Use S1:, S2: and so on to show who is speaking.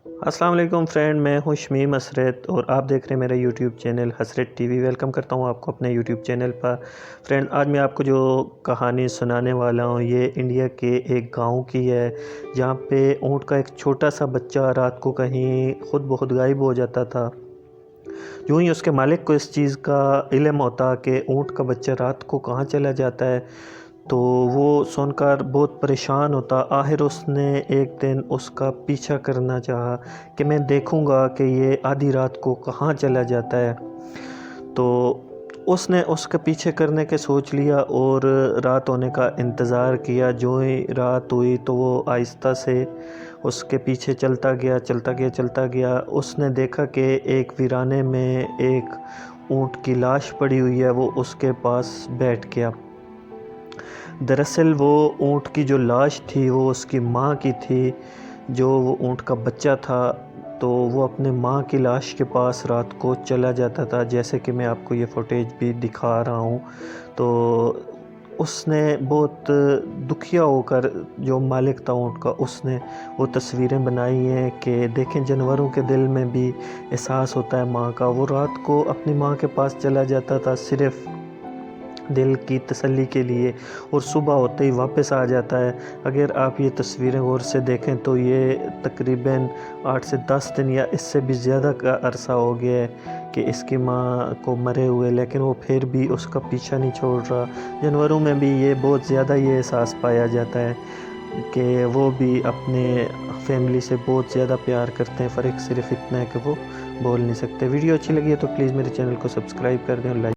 S1: السلام علیکم فرینڈ، میں ہوں شمیم حسرت اور آپ دیکھ رہے ہیں میرا یوٹیوب چینل حسرت ٹی وی۔ ویلکم کرتا ہوں آپ کو اپنے یوٹیوب چینل پر۔ فرینڈ، آج میں آپ کو جو کہانی سنانے والا ہوں یہ انڈیا کے ایک گاؤں کی ہے، جہاں پہ اونٹ کا ایک چھوٹا سا بچہ رات کو کہیں خود بخود غائب ہو جاتا تھا۔ یوں ہی اس کے مالک کو اس چیز کا علم ہوتا کہ اونٹ کا بچہ رات کو کہاں چلا جاتا ہے، تو وہ سن کر بہت پریشان ہوتا۔ آخر اس نے ایک دن اس کا پیچھا کرنا چاہا کہ میں دیکھوں گا کہ یہ آدھی رات کو کہاں چلا جاتا ہے۔ تو اس نے اس کے پیچھے کرنے کے سوچ لیا اور رات ہونے کا انتظار کیا۔ جو ہی رات ہوئی تو وہ آہستہ سے اس کے پیچھے چلتا گیا۔ اس نے دیکھا کہ ایک ویرانے میں ایک اونٹ کی لاش پڑی ہوئی ہے، وہ اس کے پاس بیٹھ گیا۔ دراصل وہ اونٹ کی جو لاش تھی وہ اس کی ماں کی تھی، جو وہ اونٹ کا بچہ تھا۔ تو وہ اپنے ماں کی لاش کے پاس رات کو چلا جاتا تھا، جیسے کہ میں آپ کو یہ فوٹیج بھی دکھا رہا ہوں۔ تو اس نے بہت دکھیا ہو کر، جو مالک تھا اونٹ کا، اس نے وہ تصویریں بنائی ہیں کہ دیکھیں جانوروں کے دل میں بھی احساس ہوتا ہے ماں کا۔ وہ رات کو اپنی ماں کے پاس چلا جاتا تھا صرف دل کی تسلی کے لیے، اور صبح ہوتے ہی واپس آ جاتا ہے۔ اگر آپ یہ تصویریں غور سے دیکھیں تو یہ تقریباً 8 سے 10 دن یا اس سے بھی زیادہ کا عرصہ ہو گیا ہے کہ اس کی ماں کو مرے ہوئے، لیکن وہ پھر بھی اس کا پیچھا نہیں چھوڑ رہا۔ جانوروں میں بھی یہ بہت زیادہ یہ احساس پایا جاتا ہے کہ وہ بھی اپنے فیملی سے بہت زیادہ پیار کرتے ہیں، فرق صرف اتنا ہے کہ وہ بول نہیں سکتے۔ ویڈیو اچھی لگی ہے تو پلیز میرے چینل کو سبسکرائب کر دیں اور لائک